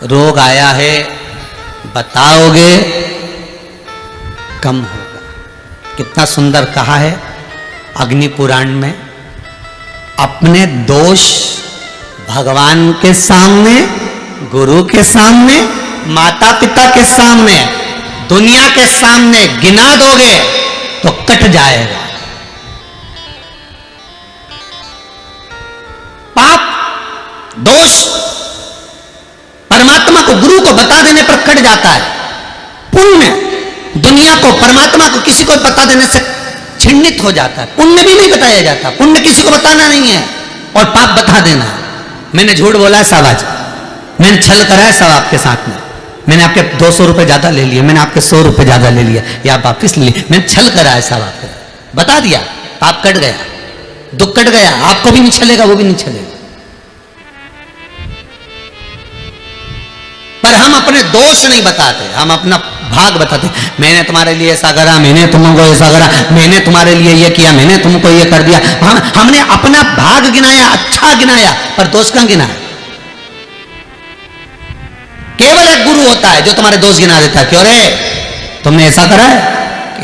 रोग आया है बताओगे कम होगा। कितना सुंदर कहा है अग्नि पुराण में, अपने दोष भगवान के सामने, गुरु के सामने, माता पिता के सामने, दुनिया के सामने गिना दोगे तो कट जाएगा। पाप दोष परमात्मा को, गुरु को बता देने पर कट जाता है। पुण्य दुनिया को, परमात्मा को, किसी को बता देने से छिन्नित हो जाता है। पुण्य भी नहीं बताया जाता, पुण्य किसी को बताना नहीं है और पाप बता देना है। मैंने झूठ बोला है साहब, आज मैंने छल करा है साहब आपके साथ में, मैंने आपके 200 रुपए ज्यादा ले लिए, मैंने आपके 100 रुपए ज्यादा ले लिया या आप वापिस ले लिए, मैंने छल करा है साहब आपके, बता दिया, पाप कट गया, दुख कट गया। आपको भी नहीं छलेगा, वो भी नहीं छलेगा। पर हम अपने दोष नहीं बताते, हम अपना भाग बताते। मैंने तुम्हारे लिए ऐसा करा, मैंने तुमको ऐसा करा, मैंने तुम्हारे लिए ये किया, मैंने तुमको ये कर दिया। हमने अपना भाग गिनाया, अच्छा गिनाया, पर दोष कहां गिनाया? केवल एक गुरु होता है जो तुम्हारे दोष गिना देता है। क्यों रे, तुमने ऐसा करा है,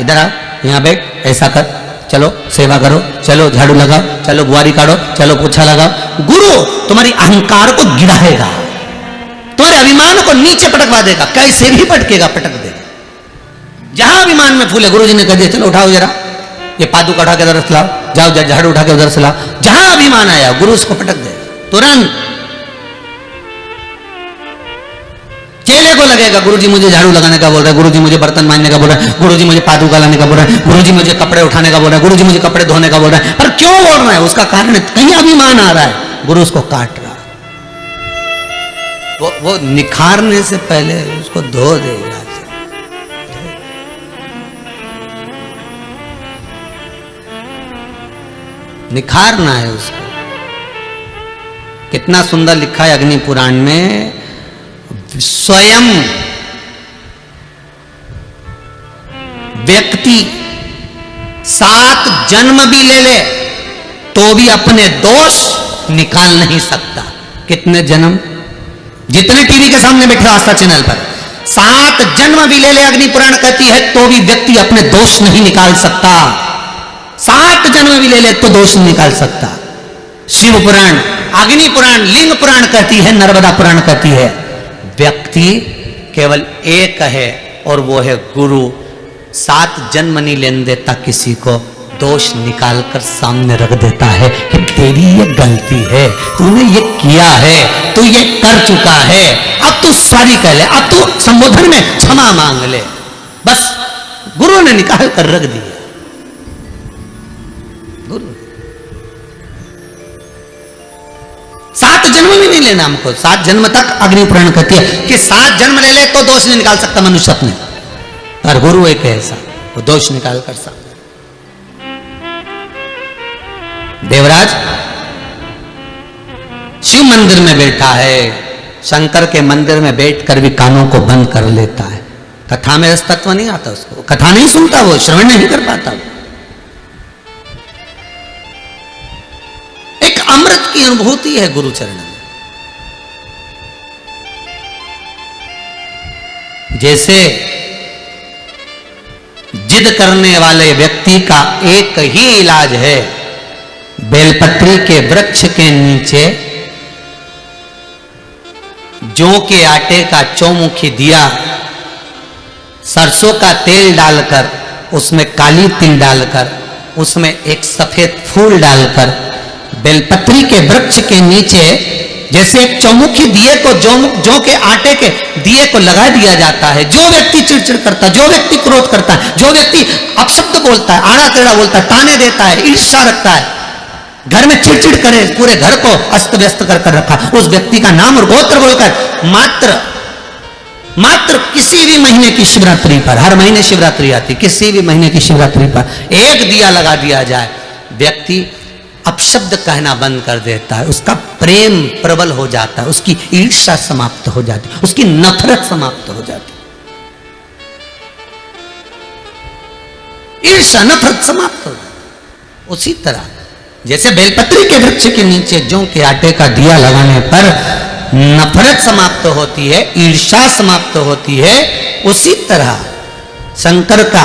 इधर आओ, यहां बैठ, ऐसा कर, चलो सेवा करो, चलो झाड़ू लगाओ, चलो बुआरी काटो, चलो पोछा लगाओ। गुरु तुम्हारी अहंकार को गिराएगा, तुम्हारे अभिमान को नीचे पटकवा देगा, कैसे भी पटकेगा, पटक देगा। जहां अभिमान में फूले, गुरु जी ने कह दिया चलो उठाओ जरा, ये पादुका उठा के उधर से लाओ, जाओ झाड़ू उठा के उधर से लाओ। जहां अभिमान आया गुरु उसको पटक देगा तुरंत। चेले को लगेगा गुरुजी मुझे झाड़ू लगाने का बोल रहा है, गुरुजी मुझे बर्तन मांजने का बोल रहा है, गुरुजी मुझे पादुका लाने का बोल रहा है, गुरुजी मुझे कपड़े उठाने का बोल रहा है, गुरुजी मुझे कपड़े धोने का बोल रहा है। पर क्यों बोल रहा है? उसका कारण कहीं अभिमान आ रहा है, गुरु उसको काट रहा है। वो निखारने से पहले उसको धो देगा। निखारना है उसको। कितना सुंदर लिखा है अग्नि पुराण में, स्वयं व्यक्ति 7 जन्म भी ले ले तो भी अपने दोष निकाल नहीं सकता। कितने जन्म? जितने टीवी के सामने बैठे आस्था चैनल पर, 7 जन्म भी ले ले, अग्नि पुराण कहती है, तो भी व्यक्ति अपने दोष नहीं निकाल सकता। 7 जन्म भी ले ले तो दोष नहीं निकाल सकता। शिव पुराण, अग्नि पुराण, लिंग पुराण कहती है, नर्मदा पुराण कहती है, व्यक्ति केवल एक है और वो है गुरु। 7 जन्म नहीं लेने देता किसी को, दोष निकाल कर सामने रख देता है कि तेरी ये गलती है, तूने ये किया है, तू ये कर चुका है, अब तू सॉरी कह ले, अब तू संबोधन में क्षमा मांग ले। बस गुरु ने निकाल कर रख दिया। गुरु 7 जन्म भी नहीं लेना हमको। 7 जन्म तक अग्नि पुराण कहती है कि 7 जन्म ले ले तो दोष नहीं निकाल सकता मनुष्य अपने, पर गुरु एक ऐसा, वो दोष निकाल कर सकता। देवराज शिव मंदिर में बैठा है, शंकर के मंदिर में बैठकर भी कानों को बंद कर लेता है। कथा में रस तत्व नहीं आता उसको, कथा नहीं सुनता, वो श्रवण नहीं कर पाता। एक अमृत की अनुभूति है गुरु चरण में। जैसे जिद करने वाले व्यक्ति का एक ही इलाज है, बेलपत्री के वृक्ष के नीचे जौ के आटे का चौमुखी दिया, सरसों का तेल डालकर, उसमें काली तिल डालकर, उसमें एक सफेद फूल डालकर, बेलपत्री के वृक्ष के नीचे जैसे एक चौमुखी दिए को, जौ के आटे के दिए को लगा दिया जाता है। जो व्यक्ति चिड़चिड़ करता है, जो व्यक्ति क्रोध करता है, जो व्यक्ति अपशब्द बोलता है, आड़ा टेढ़ा बोलता है, ताने देता है, ईर्ष्या रखता है, घर में चिड़चिड़ करे, पूरे घर को अस्त व्यस्त कर रखा, उस व्यक्ति का नाम और गोत्र बोलकर मात्र किसी भी महीने की शिवरात्रि पर, हर महीने शिवरात्रि आती, किसी भी महीने की शिवरात्रि पर एक दिया लगा दिया जाए, व्यक्ति अपशब्द कहना बंद कर देता है, उसका प्रेम प्रबल हो जाता है, उसकी ईर्ष्या समाप्त हो जाती है, उसकी नफरत समाप्त हो जाती है, ईर्ष्या नफरत समाप्त हो जाती है। उसी तरह जैसे बेलपत्री के वृक्ष के नीचे जौ के आटे का दिया लगाने पर नफरत समाप्त होती है, ईर्ष्या समाप्त होती है, उसी तरह शंकर का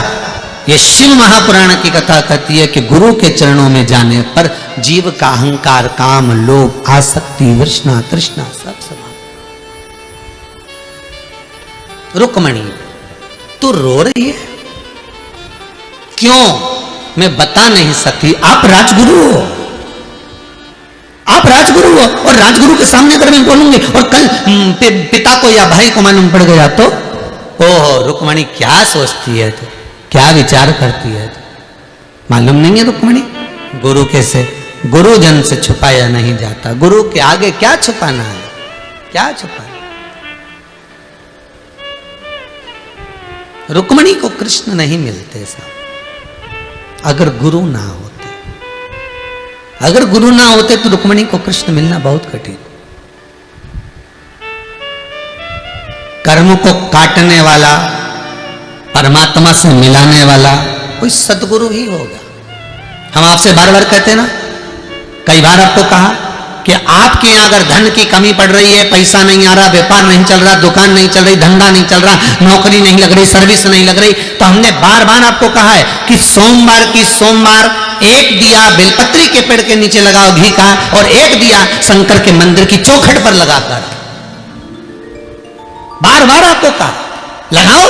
ये शिव महापुराण की कथा कहती है कि गुरु के चरणों में जाने पर जीव का अहंकार, काम, लोभ, आसक्ति, वृष्णा, तृष्णा सब समाप्त। रुक्मणी तू रो रही है क्यों? मैं बता नहीं सकती। आप राजगुरु हो, आप राजगुरु हो, और राजगुरु के सामने अगर मैं बोलूंगी और कल पिता को या भाई को मालूम पड़ गया तो ओहो रुक्मणी क्या सोचती है तो, क्या विचार करती है तो? मालूम नहीं है रुक्मणी, गुरु कैसे, गुरु जन से छुपाया नहीं जाता। गुरु के आगे क्या छुपाना है, क्या छुपाना? रुक्मणी को कृष्ण नहीं मिलते साहब अगर गुरु ना होते। अगर गुरु ना होते तो रुक्मणी को कृष्ण मिलना बहुत कठिन। कर्म को काटने वाला, परमात्मा से मिलाने वाला कोई सतगुरु ही होगा। हम आपसे बार बार कहते हैं ना, कई बार आपको कहा कि आपके यहां अगर धन की कमी पड़ रही है, पैसा नहीं आ रहा, व्यापार नहीं चल रहा, दुकान नहीं चल रही, धंधा नहीं चल रहा, नौकरी नहीं लग रही, सर्विस नहीं लग रही, तो हमने बार बार आपको कहा है कि सोमवार की सोमवार एक दिया बेलपत्री के पेड़ के नीचे लगाओ घी का, और एक दिया शंकर के मंदिर की चौखट पर लगाकर। बार बार आपको कहा लगाओ,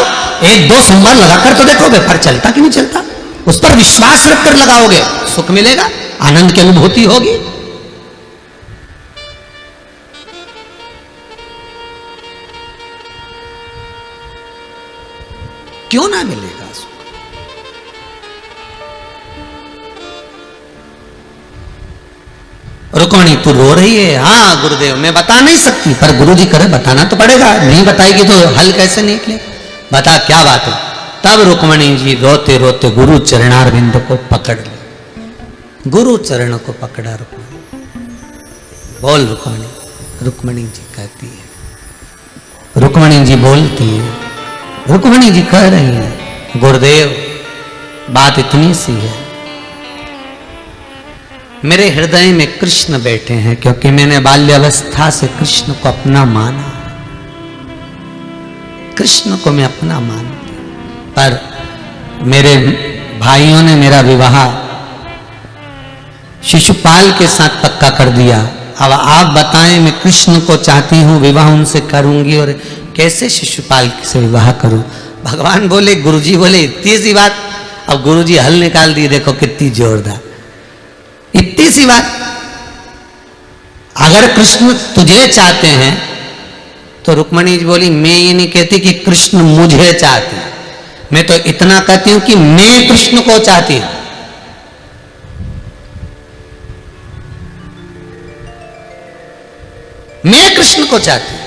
एक दो सोमवार लगाकर तो देखो व्यापार चलता कि नहीं चलता। उस पर विश्वास रखकर लगाओगे, सुख मिलेगा, आनंद की अनुभूति होगी। क्यों ना मिलेगा सुख? रुक्मणी तू रो रही है? हाँ गुरुदेव मैं बता नहीं सकती, पर गुरुजी करे बताना तो पड़ेगा, नहीं बताएगी तो हल कैसे निकले? बता क्या बात है? तब रुक्मणी जी रोते रोते गुरु चरणारविंद को पकड़ ले, गुरु चरण को पकड़ा रुक्मणी। बोल रुक्मणी। रुक्मणी जी कहती है, रुक्मणी जी बोलती है, रुक्मणी जी कह रही है गुरुदेव बात इतनी सी है, मेरे हृदय में कृष्ण बैठे हैं क्योंकि मैंने बाल्यावस्था से कृष्ण को अपना माना, कृष्ण को मैं अपना मानती, पर मेरे भाइयों ने मेरा विवाह शिशुपाल के साथ पक्का कर दिया। अब आप बताएं मैं कृष्ण को चाहती हूं, विवाह उनसे करूंगी और कैसे शिशुपाल से विवाह करूं? भगवान बोले, गुरुजी बोले इतनी सी बात। अब गुरुजी हल निकाल दी, देखो कितनी जोरदार, इतनी सी बात। अगर कृष्ण तुझे चाहते हैं तो रुक्मणी जी बोली मैं ये नहीं कहती कि कृष्ण मुझे चाहते, मैं तो इतना कहती हूं कि मैं कृष्ण को चाहती हूं। मैं कृष्ण को चाहती हूं।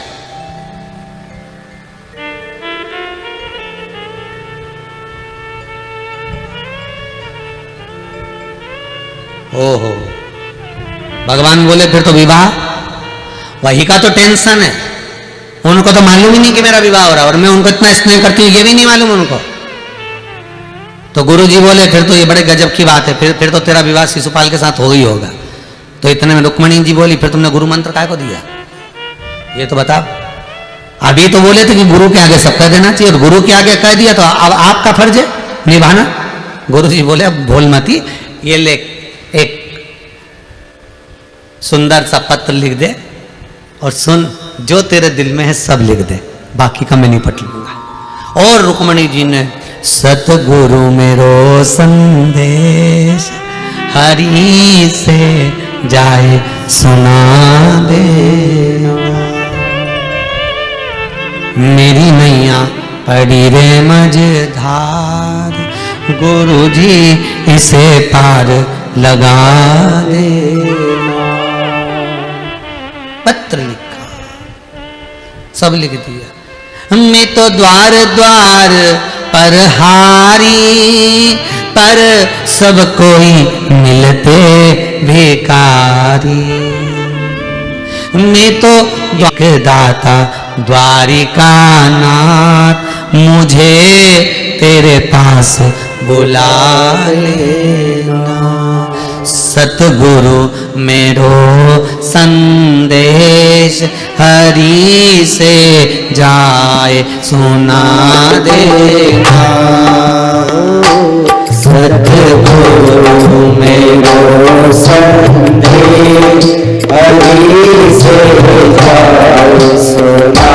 ओहो, भगवान बोले फिर तो विवाह, वही का तो टेंशन है, उनको तो मालूम ही नहीं कि मेरा विवाह हो रहा, और मैं उनको इतना स्नेह करती हूँ ये भी नहीं मालूम उनको। तो गुरुजी बोले फिर तो ये बड़े गजब की बात है, फिर तो तेरा विवाह शिशुपाल के साथ हो ही होगा। तो इतने में रुक्मणी जी बोली फिर तुमने गुरु मंत्र काय को दिया, ये तो बताओ। अभी तो बोले थे कि गुरु के आगे सब कह देना चाहिए, और गुरु के आगे कह दिया तो अब आपका फर्ज है निभाना। गुरु जी बोले अब भूल मती, ये ले एक सुंदर सा पत्र लिख दे और सुन, जो तेरे दिल में है सब लिख दे, बाकी का मैं निपट लूंगा। और रुक्मणी जी ने सतगुरु मेरो संदेश हरि से जाए सुना दे, मेरी मैया पड़ी रे मझधार, गुरु जी इसे पार लगा दे। पत्र लिखा, सब लिख दिया। मैं तो द्वार द्वार पर हारी, पर सब कोई मिलते भिखारी। मैं तो दाता द्वारिका नाथ, मुझे तेरे पास बुला लेना। सतगुरु मेरो संदेश हरि से जाए सुना देना। सतगुरु मेरो संदेश हरि से जाए सुना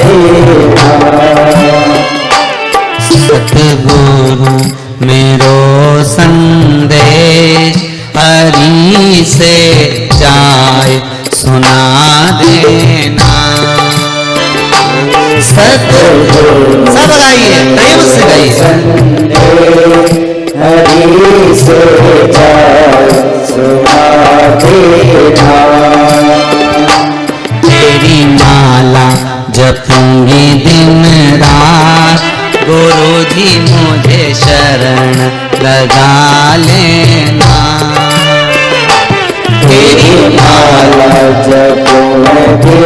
देना। सतगुरु मेरो संदेश हरि से जाए सुना देना। सतगुरु सब गाइए, प्रेम से गाइए। हरि से जाए सुना देना। तेरी माला जपूंगी दिन रात, गुरु जी मुझे शरण लगा लेना। तेरी माला जपूंगी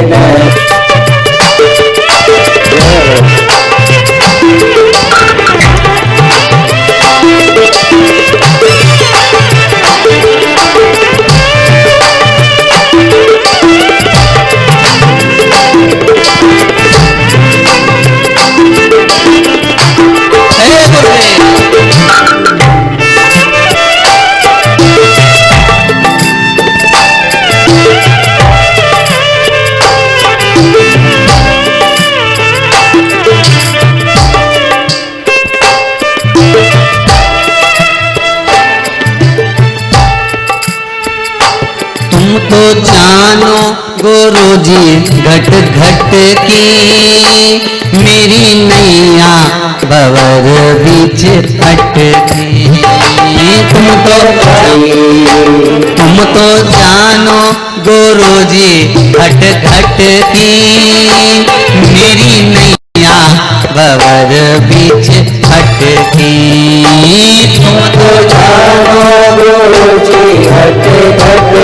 दिन तो जानो गुरु जी घट घट की, मेरी नैया भंवर बीच अटकी। तुम तो जानो गुरु जी घट घट की, मेरी नैया भंवर बीच अटकी। तुम तो जानो गुरु जी घट घट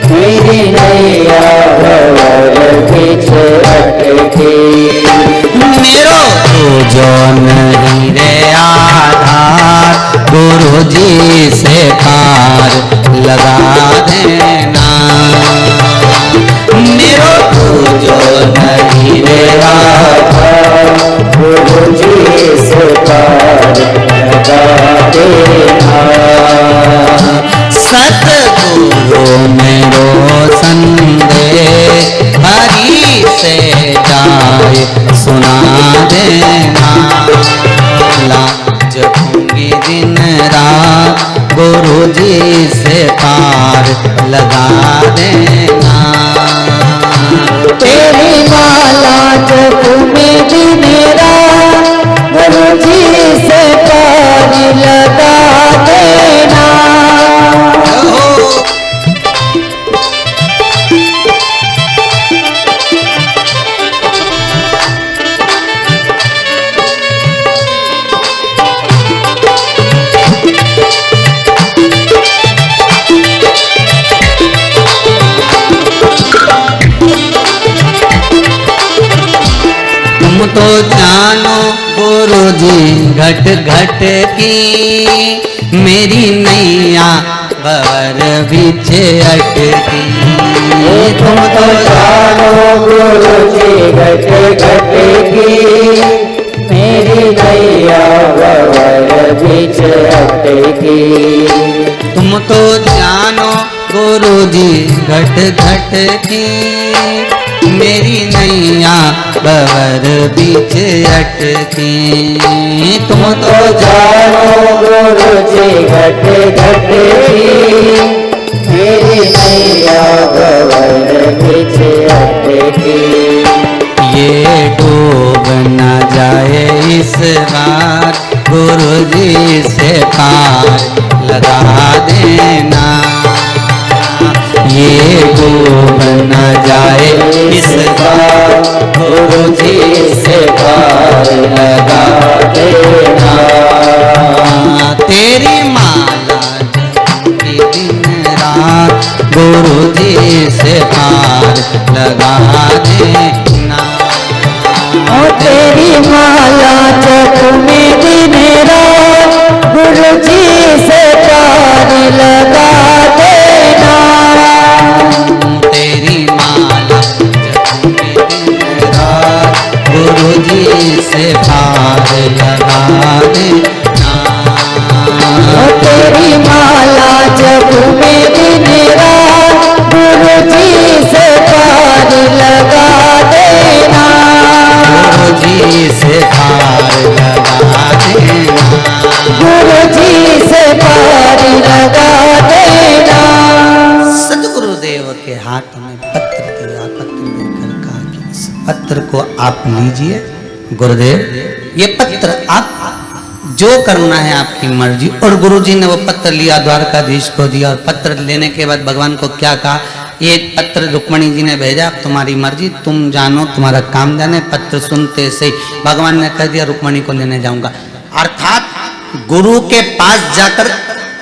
मेरी नैया भंवर बीच अटकी। मेरो तो जो नहीं रे आधार, गुरु जी से पार लगा देना। मेरो तो जो नहीं रे आधार, गुरु जी से पार लगा देना। सतगुरु मेरो संदेश हरि से जाए सुना देना। जपूंगी दिन रात, गुरु जी से पार लगा देना। तेरी माला जपूंगी दिन रात, गुरु जी से पार लगा देना। तुम तो जानो गुरु जी घट घट की, मेरी नैया भंवर बीच अटकी। तुम तो जानो गुरु जी घट घट की, मेरी नैया भंवर बीच अटकी। तुम तो जानो गुरु जी घट घट की, मेरी नैया भंवर बीच अटकी। तुम तो जानो गुरु जी घट घट की, मेरी नैया भंवर बीच अटकी। ये डूब न जाए इस बार, गुरु जी से पार लगा देना। ये डूब न जाए इस बार, गुरु जी से पार लगा देना। तेरी माला जपूंगी दिन रात, गुरु जी से पार लगा देना। तेरी माला जपूंगी दिन रात, गुरु जी से पार से पार लगा देना। तेरी माला जब में दिन रात गुरु जी से पार लगा देना। गुरु जी से पार लगा देना। गुरु जी से पार लगा देना। सदगुरुदेव के हाथ में पत्र दिया, पत्र लेकर कहा कि इस पत्र को आप लीजिए गुरुदेव, ये पत्र आप जो करना है आपकी मर्जी। और गुरुजी ने वो पत्र लिया, द्वारकाधीश को दिया, और पत्र लेने के बाद भगवान को क्या कहा, ये पत्र रुक्मणी जी ने भेजा, तुम्हारी मर्जी, तुम जानो, तुम्हारा काम जाने। पत्र सुनते से भगवान ने कह दिया रुक्मणी को लेने जाऊंगा। अर्थात गुरु के पास जाकर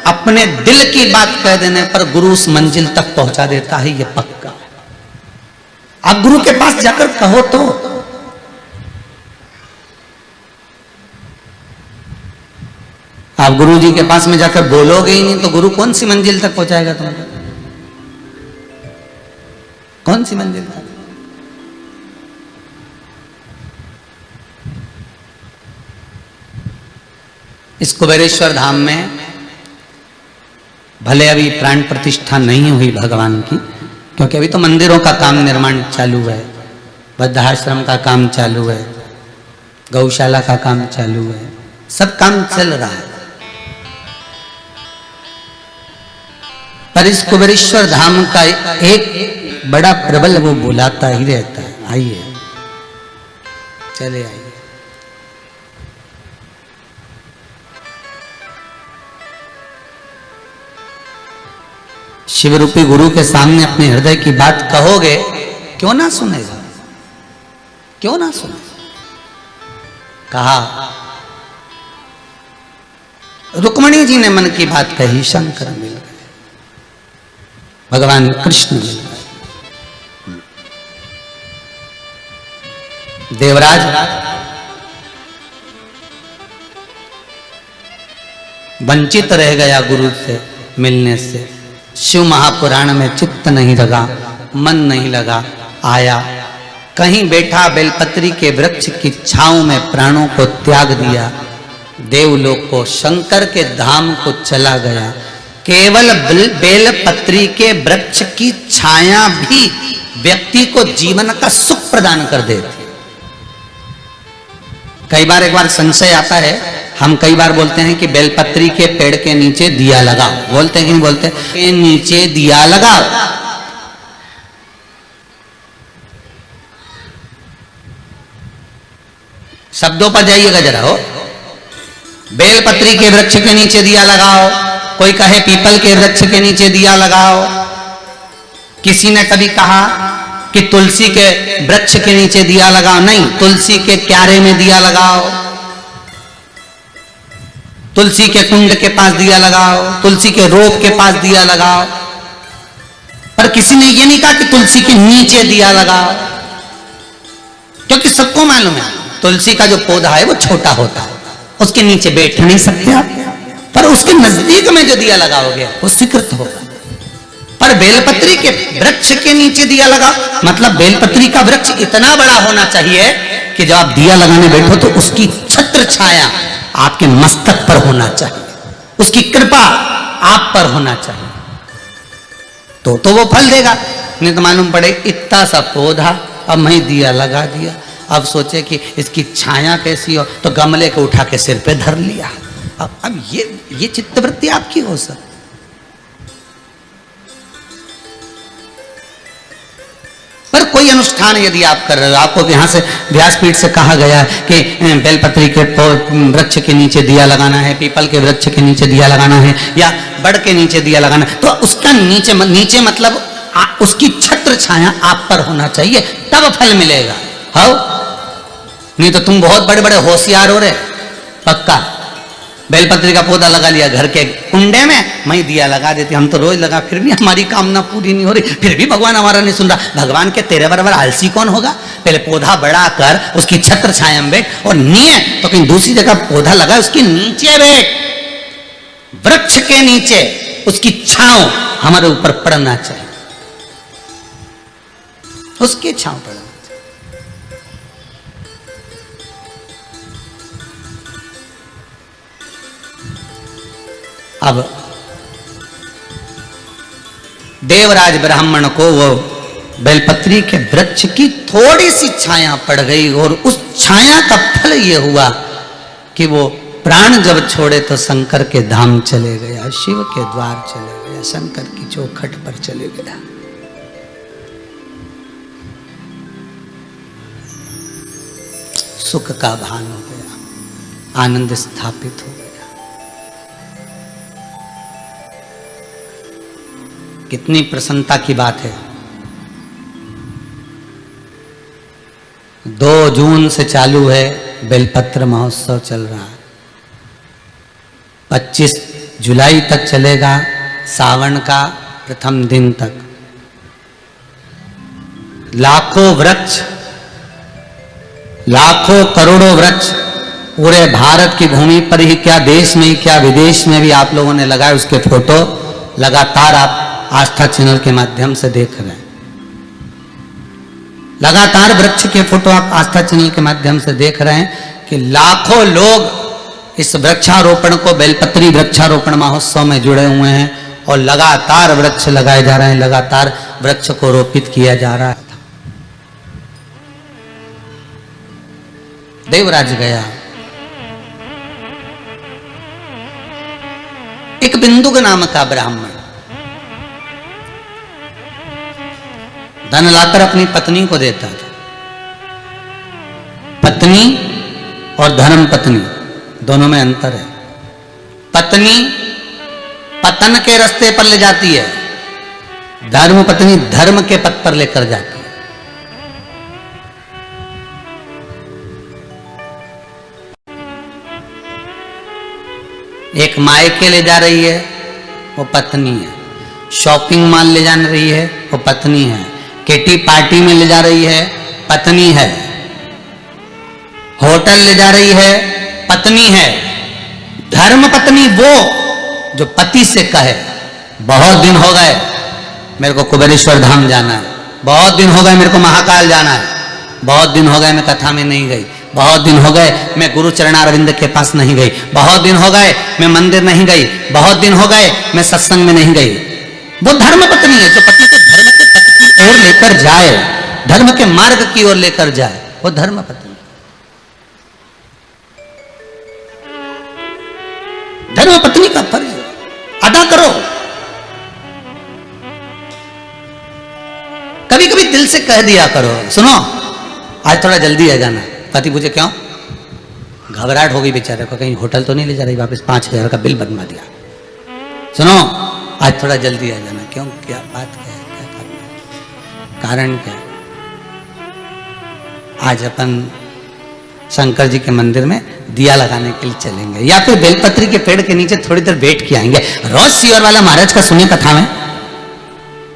अपने दिल की बात कह देने पर गुरु उस मंजिल तक पहुंचा देता है, ये पक्का। आप गुरु के पास जाकर कहो तो आप गुरु जी के पास में जाकर बोलोगे ही नहीं तो गुरु कौन सी मंजिल तक पहुंचाएगा तुमको? कौन सी मंजिल तक? इस कुबेरेश्वर धाम में भले अभी प्राण प्रतिष्ठा नहीं हुई भगवान की, क्योंकि अभी तो मंदिरों का काम निर्माण चालू है, वृद्धाश्रम का काम चालू है, गौशाला का काम चालू है, सब काम चल रहा है। पर इस कुबेरेश्वर धाम का एक बड़ा प्रबल वो बुलाता ही रहता है, आइए चले आइए। शिवरूपी गुरु के सामने अपने हृदय की बात कहोगे, क्यों ना सुनेगा, क्यों ना सुनेगा। कहा रुक्मणी जी ने मन की बात कही, शंकर मिल गए, भगवान कृष्ण मिल गए। देवराज वंचित रह गया गुरु से मिलने से। शिव महापुराण में चित्त नहीं लगा, मन नहीं लगा, आया कहीं बैठा बेलपत्री के वृक्ष की छांव में प्राणों को त्याग दिया, देवलोक को, शंकर के धाम को चला गया। केवल बेलपत्री के वृक्ष की छाया भी व्यक्ति को जीवन का सुख प्रदान कर देती। कई बार एक बार संशय आता है, हम कई बार बोलते हैं कि बेलपत्री के पेड़ के नीचे दिया लगाओ, बोलते हैं कि नहीं बोलते? के नीचे दिया लगाओ। शब्दों पर जाइएगा जरा हो। बेलपत्री के वृक्ष के नीचे दिया लगाओ, कोई कहे पीपल के वृक्ष के नीचे दिया लगाओ, किसी ने कभी कहा कि तुलसी के वृक्ष के नीचे दिया लगाओ, नहीं, तुलसी के क्यारे में दिया लगाओ, तुलसी के कुंड के पास दिया लगाओ, तुलसी के रोप के पास दिया लगाओ। पर किसी ने यह नहीं कहा कि तुलसी के नीचे दिया लगाओ, क्योंकि सबको मालूम है तुलसी का जो पौधा है वो छोटा होता है, उसके नीचे बैठ नहीं सकते आप, पर उसके नजदीक में जो दिया लगाओगे वो स्वीकृत होगा। पर बेलपत्री के वृक्ष के नीचे दिया लगाओ, मतलब बेलपत्री का वृक्ष इतना बड़ा होना चाहिए कि जब आप दिया लगाने बैठो तो उसकी छत्र छाया आपके मस्तक पर होना चाहिए, उसकी कृपा आप पर होना चाहिए, तो वो फल देगा। नहीं तो मालूम पड़े इतना सा पौधा, अब मैं दिया लगा दिया, अब सोचे कि इसकी छाया कैसी हो, तो गमले को उठा के सिर पे धर लिया। अब ये चित्तवृत्ति आपकी हो सर। पर कोई अनुष्ठान यदि आप कर रहे हो, आपको यहाँ से व्यासपीठ से कहा गया है कि बेलपत्री के वृक्ष के नीचे दिया लगाना है, पीपल के वृक्ष के नीचे दिया लगाना है, या बड़ के नीचे दिया लगाना है, तो उसका नीचे मतलब उसकी छत्र छाया आप पर होना चाहिए, तब फल मिलेगा। हो नहीं तो तुम बहुत बड़े बड़े होशियार हो रहे, पक्का बेलपत्री का पौधा लगा लिया घर के कुंडे में, मैं दिया लगा देती, हम तो रोज लगा, फिर भी हमारी कामना पूरी नहीं हो रही, फिर भी भगवान हमारा नहीं सुन रहा। भगवान के तेरे बराबर आलसी कौन होगा? पहले पौधा बड़ा कर, उसकी छत्र छाया में बैठ, और नहीं है तो कहीं दूसरी जगह पौधा लगा, उसके नीचे बैठ, वृक्ष के नीचे, उसकी छांव हमारे ऊपर पड़ना चाहिए, उसकी छांव पड़ना चाहिए। अब देवराज ब्राह्मण को वो बेलपत्री के वृक्ष की थोड़ी सी छाया पड़ गई और उस छाया का फल ये हुआ कि वो प्राण जब छोड़े तो शंकर के धाम चले गया, शिव के द्वार चले गया, शंकर की चौखट पर चले गया। सुख का भान हो गया, आनंद स्थापित हो गया। कितनी प्रसन्नता की बात है। 2 जून से चालू है बेलपत्र महोत्सव चल रहा है, 25 जुलाई तक चलेगा, सावन का प्रथम दिन तक। लाखों वृक्ष, लाखों करोड़ों वृक्ष पूरे भारत की भूमि पर ही क्या, देश में ही क्या, विदेश में भी आप लोगों ने लगाए। उसके फोटो लगातार आप आस्था चैनल के माध्यम से देख रहे हैं। लगातार वृक्ष के फोटो आप आस्था चैनल के माध्यम से देख रहे हैं कि लाखों लोग इस वृक्षारोपण को, बेलपत्री वृक्षारोपण महोत्सव में जुड़े हुए हैं और लगातार वृक्ष लगाए जा रहे हैं, लगातार वृक्ष को रोपित किया जा रहा है। देवराज गया, एक बिंदुक नाम का ब्राह्मण धन लाकर अपनी पत्नी को देता था। पत्नी और धर्म पत्नी दोनों में अंतर है। पत्नी पतन के रास्ते पर ले जाती है, धर्म पत्नी धर्म के पथ पर लेकर जाती है। एक मायके ले जा रही है, वो पत्नी है। शॉपिंग मॉल ले जा रही है, वो पत्नी है। किटी पार्टी में ले जा रही है, पत्नी है। होटल ले जा रही है, पत्नी है। धर्म पत्नी वो जो पति से कहे बहुत दिन हो गए मेरे को कुबेरेश्वर धाम जाना है, बहुत दिन हो गए मेरे को महाकाल जाना है, बहुत दिन हो गए मैं कथा में नहीं गई, बहुत दिन हो गए मैं गुरु चरणारविंद के पास नहीं गई, बहुत दिन हो गए मैं मंदिर नहीं गई, बहुत दिन हो गए मैं सत्संग में नहीं गई। वो धर्म पत्नी है जो पति को धर्म के पथ की ओर लेकर जाए, धर्म के मार्ग की ओर लेकर जाए, वो धर्म पत्नी। धर्म पत्नी का फर्ज अदा करो। कभी कभी दिल से कह दिया करो, सुनो आज थोड़ा जल्दी आ जाना। पति पूछे क्यों? घबराहट हो गई बेचारे को, कहीं होटल तो नहीं ले जा रही वापस, 5,000 का बिल बनवा दिया। सुनो आज थोड़ा जल्दी आ जाना। क्यों? क्या बात क्या है, क्या करना है, कारण क्या है? आज अपन शंकर जी के मंदिर में दिया लगाने के लिए चलेंगे, या फिर बेलपत्री के पेड़ के नीचे थोड़ी देर बैठ के आएंगे। रोज सियोर वाला महाराज का सुनिए कथा में,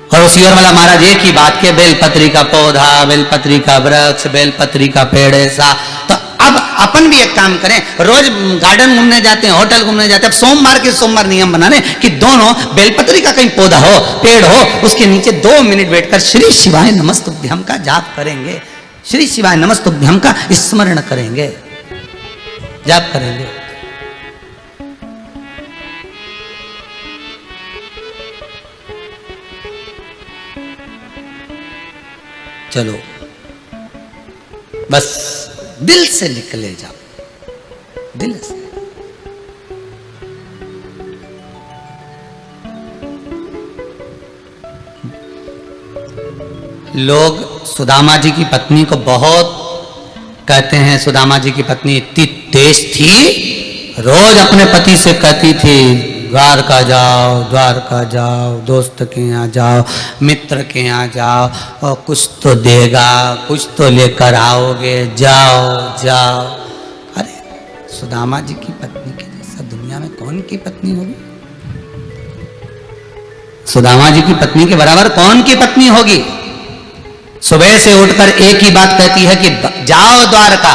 और उस सियोर वाला महाराज एक ही बात के, बेलपत्री का पौधा, बेलपत्री का वृक्ष, बेलपत्री का पेड़ ऐसा। तो अब अपन भी एक काम करें, रोज गार्डन घूमने जाते हैं, होटल घूमने जाते हैं, अब सोमवार के सोमवार नियम बनाने कि दोनों बेलपत्री का कहीं पौधा हो, पेड़ हो, उसके नीचे 2 मिनट बैठकर श्री शिवाय नमस्तुभ्यम का जाप करेंगे, श्री शिवाय नमस्तुभ्यम का स्मरण करेंगे, जाप करेंगे। चलो बस दिल से निकले जाओ, दिल से। लोग सुदामा जी की पत्नी को बहुत कहते हैं, सुदामा जी की पत्नी इतनी तेज थी, रोज अपने पति से कहती थी द्वारका जाओ, द्वारका जाओ, दोस्त के यहाँ जाओ, मित्र के यहाँ जाओ, और कुछ तो देगा, कुछ तो लेकर आओगे, जाओ जाओ। अरे सुदामा जी की पत्नी के जैसा दुनिया में कौन की पत्नी होगी? सुदामा जी की पत्नी के बराबर कौन की पत्नी होगी? सुबह से उठकर एक ही बात कहती है कि जाओ द्वारका,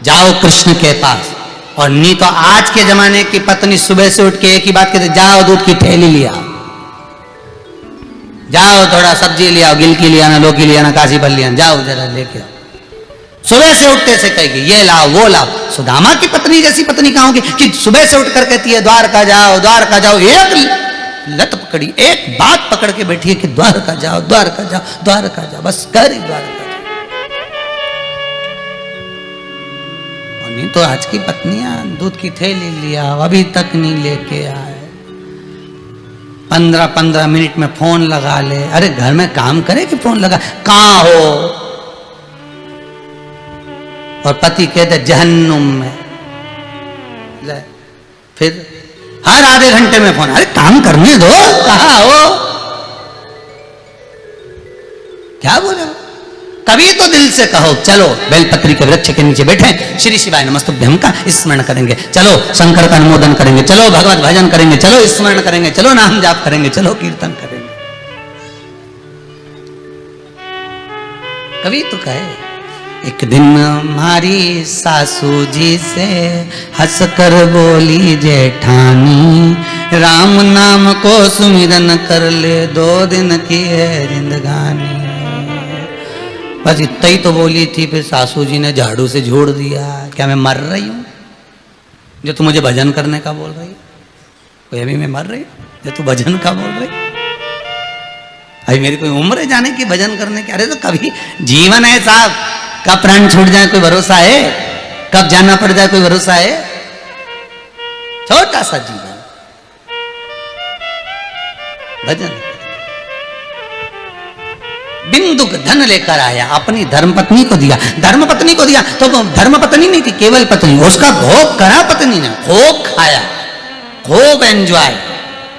जाओ कृष्ण के पास। और नहीं तो आज के जमाने की पत्नी सुबह से उठ के एक ही बात कहती, जाओ दूध की थैली लिया, जाओ थोड़ा सब्जी लिया, गिलकी लिया ना, लौकी लिया ना, काशी फल लिया, जाओ जरा लेके आओ। सुबह से उठते से कहेगी ये लाओ वो लाओ। सुदामा की पत्नी जैसी पत्नी कहाँ होगी कि सुबह से उठ कर कहती है द्वारका जाओ। एक लत पकड़ी, एक बात पकड़ के बैठी है कि द्वारका जाओ, बस कर ही द्वारका जाओ। और नहीं तो आज की पत्नियां दूध की थैली लिया अभी तक नहीं लेके आए, 15-15 मिनट में फोन लगा ले। अरे घर में काम करे कि फोन लगा, कहाँ हो? और पति कहते जहन्नुम में। ले फिर हर आधे घंटे में फोन, अरे काम करने दो, कहाँ हो? क्या बोले? कभी तो दिल से कहो चलो बेलपत्री के वृक्ष के नीचे बैठे श्री शिवाय नमस्तुभ्यं का स्मरण करेंगे, चलो शंकर का अनुमोदन करेंगे, चलो भगवत भजन करेंगे, चलो स्मरण करेंगे, चलो नाम जाप करेंगे, चलो कीर्तन करेंगे। कभी तो कहे एक दिन हमारी सासू जी से हंसकर बोली जेठानी, राम नाम को सुमिरन कर ले 2 दिन की है जिंदगानी। बस इतना ही तो बोली थी, फिर सासू जी ने झाड़ू से झोड़ दिया। क्या मैं मर रही हूं जो तू मुझे भजन करने का बोल रही? कोई अभी मैं मर रही जो तू भजन का बोल रही? अभी मेरी कोई उम्र है जाने की भजन करने की? अरे तो कभी जीवन है साहब, कब प्राण छूट जाए कोई भरोसा है? कब जाना पड़ जाए कोई भरोसा है? छोटा सा जीवन, भजन। बिंदुक धन लेकर आया, अपनी धर्मपत्नी को दिया। धर्मपत्नी को दिया तो धर्मपत्नी नहीं थी, केवल पत्नी। उसका भोग करा पत्नी ने, खूब खाया, खूब एंजॉय,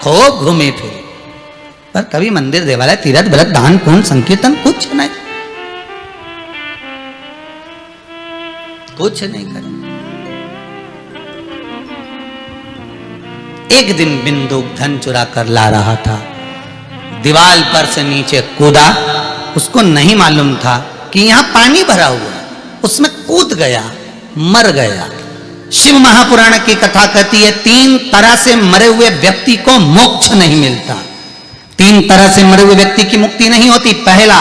खूब घूमे फिरे। पर कभी मंदिर देवालय तीर्थ बलत दान पुण्य संकीर्तन कुछ नहीं, कुछ नहीं करे। एक दिन बिंदुक धन चुरा कर ला रहा था, दीवार पर से नीचे कूदा। उसको नहीं मालूम था कि यहां पानी भरा हुआ, उसमें कूद गया, मर गया। शिव महापुराण की कथा कहती है 3 तरह से मरे हुए व्यक्ति को मोक्ष नहीं मिलता। 3 तरह से मरे हुए व्यक्ति की मुक्ति नहीं होती। पहला,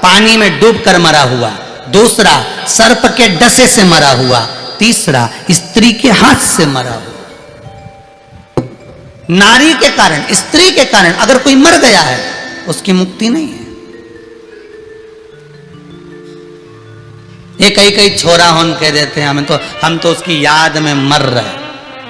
पानी में डूबकर मरा हुआ। दूसरा, सर्प के डसे से मरा हुआ। तीसरा, स्त्री के हाथ से मरा हुआ। नारी के कारण, स्त्री के कारण अगर कोई मर गया है उसकी मुक्ति नहीं है। ये कई छोरा होन कह देते हैं हम तो उसकी याद में मर रहे,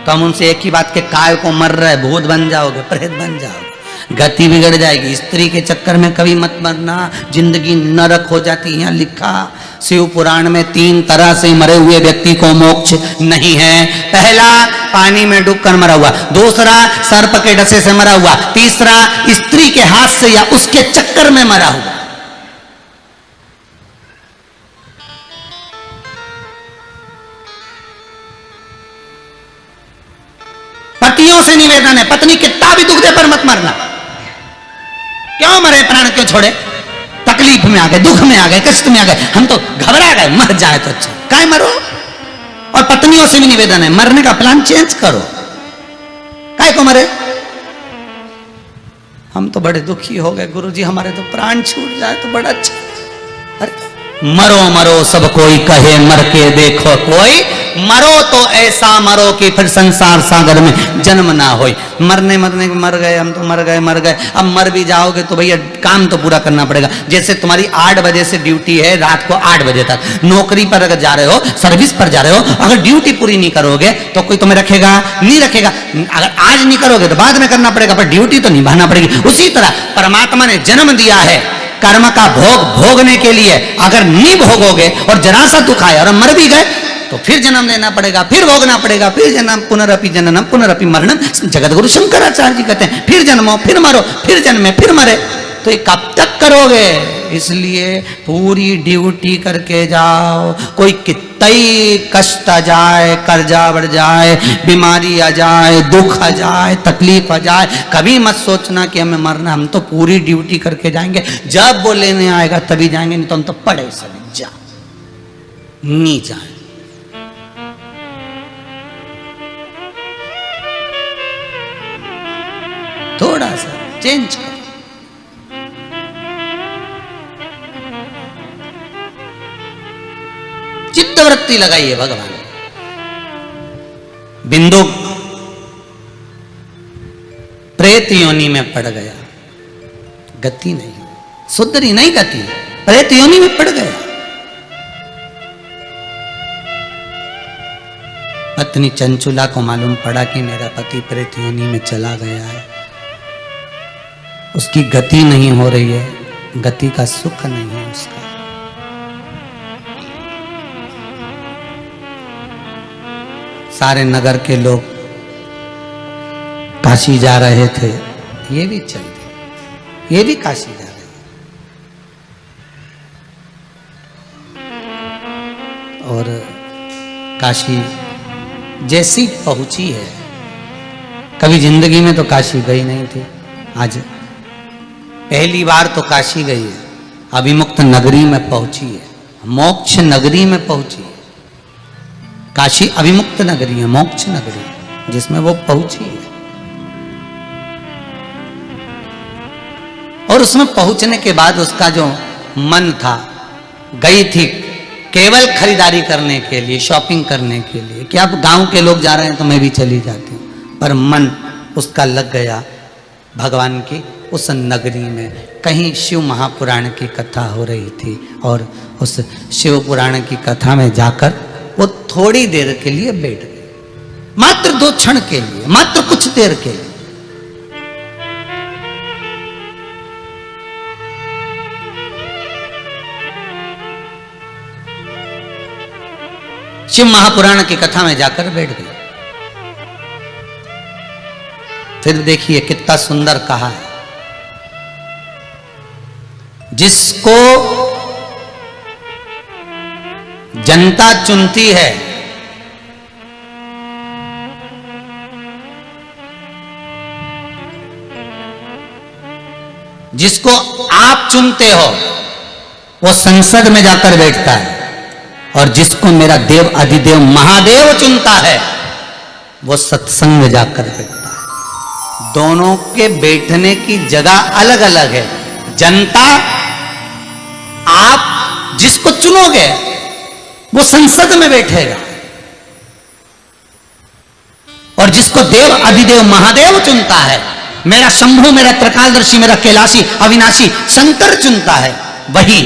तो हम उनसे एक ही बात के काय को मर रहे, भूत बन जाओगे, प्रेत बन जाओगे, गति बिगड़ जाएगी। स्त्री के चक्कर में कभी मत मरना, जिंदगी नरक हो जाती है। यहाँ लिखा शिव पुराण में 3 तरह से मरे हुए व्यक्ति को मोक्ष नहीं है। पहला, पानी में डूबकर मरा हुआ। दूसरा, सर्प के डसे से मरा हुआ। तीसरा, स्त्री के हाथ से या उसके चक्कर में मरा हुआ। पतियों से निवेदन है, पत्नी कितना भी दुख दे पर मत मरना। क्यों मरे, प्राण क्यों छोड़े? तकलीफ में आ गए, दुख में आ गए, कष्ट में आ गए, हम तो घबरा गए, मर जाए तो अच्छा, काय मरो। और पत्नियों से भी निवेदन है, मरने का प्लान चेंज करो, काय को मरे। हम तो बड़े दुखी हो गए गुरुजी, हमारे तो प्राण छूट जाए तो बड़ा अच्छा। अरे मरो मरो सब कोई कहे, मर के देखो कोई, मरो तो ऐसा मरो कि फिर संसार सागर में जन्म ना हो। मरने के मर गए, हम तो मर गए। अब मर भी जाओगे तो भैया काम तो पूरा करना पड़ेगा। जैसे तुम्हारी 8 बजे से ड्यूटी है रात को 8 बजे तक, नौकरी पर अगर जा रहे हो, सर्विस पर जा रहे हो, अगर ड्यूटी पूरी नहीं करोगे तो कोई तुम्हें रखेगा नहीं रखेगा। अगर आज नहीं करोगे तो बाद में करना पड़ेगा, पर ड्यूटी तो निभाना पड़ेगी। उसी तरह परमात्मा ने जन्म दिया है कर्म का भोग भोगने के लिए। अगर नहीं भोगोगे और जरा सा दुख आया और मर भी गए तो फिर जन्म लेना पड़ेगा, फिर भोगना पड़ेगा, फिर जन्म, पुनरअपि जननम पुनरअपि मरणम। जगत गुरु शंकराचार्य जी कहते हैं फिर जन्मो, फिर मरो, फिर जन्मे, फिर मरे। तो ये कब तक करोगे? इसलिए पूरी ड्यूटी करके जाओ। कोई कितना ही कष्ट आ जाए, कर्जा बढ़ जाए, बीमारी आ जाए, दुख आ जाए, तकलीफ आ जाए, कभी मत सोचना कि हमें मरना। हम तो पूरी ड्यूटी करके जाएंगे, जब वो लेने आएगा तभी जाएंगे, नहीं तो हम तो पड़े सभी जा नहीं जाए। थोड़ा सा चेंज करो। चित्तवृत्ति लगाइए भगवान। बिंदु प्रेत योनि में पड़ गया, गति नहीं, सुधरी नहीं गति, प्रेत योनि में पड़ गया। पत्नी चंचुला को मालूम पड़ा कि मेरा पति प्रेत योनि में चला गया है, उसकी गति नहीं हो रही है, गति का सुख नहीं है उसका। सारे नगर के लोग काशी जा रहे थे, ये भी चल दिए, ये भी काशी जा रहे हैं। और काशी जैसी पहुंची है, कभी जिंदगी में तो काशी गई नहीं थी, आज पहली बार तो काशी गई है, अभिमुक्त नगरी में पहुंची है, मोक्ष नगरी में पहुंची है। काशी अभिमुक्त नगरी है, मोक्ष नगरी जिसमें वो पहुंची है। और उसमें पहुंचने के बाद उसका जो मन था, गई थी केवल खरीदारी करने के लिए, शॉपिंग करने के लिए, कि अब गांव के लोग जा रहे हैं तो मैं भी चली जाती हूँ, पर मन उसका लग गया भगवान की उस नगरी में। कहीं शिव महापुराण की कथा हो रही थी और उस शिव पुराण की कथा में जाकर वो थोड़ी देर के लिए बैठ गए, मात्र 2 क्षण के लिए, मात्र कुछ देर के लिए। शिव महापुराण की कथा में जाकर बैठ गए। फिर देखिए कितना सुंदर कहा है, जिसको जनता चुनती है, जिसको आप चुनते हो वो संसद में जाकर बैठता है, और जिसको मेरा देव अधिदेव महादेव चुनता है वो सत्संग में जाकर बैठता है। दोनों के बैठने की जगह अलग अलग है। जनता, आप जिसको चुनोगे वो संसद में बैठेगा, और जिसको देव अधिदेव महादेव चुनता है, मेरा शंभु, मेरा त्रिकालदर्शी, मेरा कैलाशी अविनाशी शंकर चुनता है, वही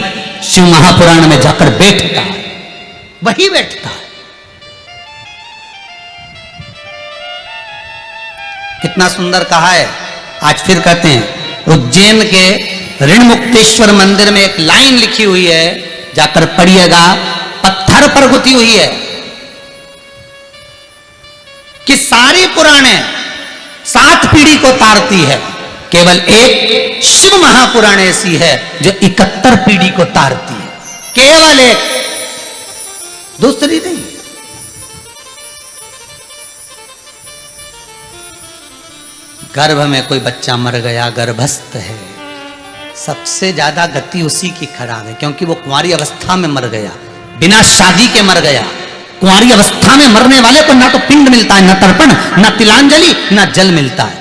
शिव महापुराण में जाकर बैठता है, वही बैठता है। कितना सुंदर कहा है। आज फिर कहते हैं, उज्जैन के ऋणमुक्तेश्वर मंदिर में एक लाइन लिखी हुई है, जाकर पढ़िएगा, पत्थर पर गुथी हुई है कि सारी पुराणे 7 पीढ़ी को तारती है, केवल एक शिव महापुराण ऐसी है जो 71 पीढ़ी को तारती है, केवल एक, दूसरी नहीं। गर्भ में कोई बच्चा मर गया, गर्भस्थ है, सबसे ज्यादा गति उसी की खराब है, क्योंकि वो कुंवारी अवस्था में मर गया, बिना शादी के मर गया। कुंवारी अवस्था में मरने वाले को ना तो पिंड मिलता है, ना तर्पण, ना तिलांजलि, ना जल मिलता है।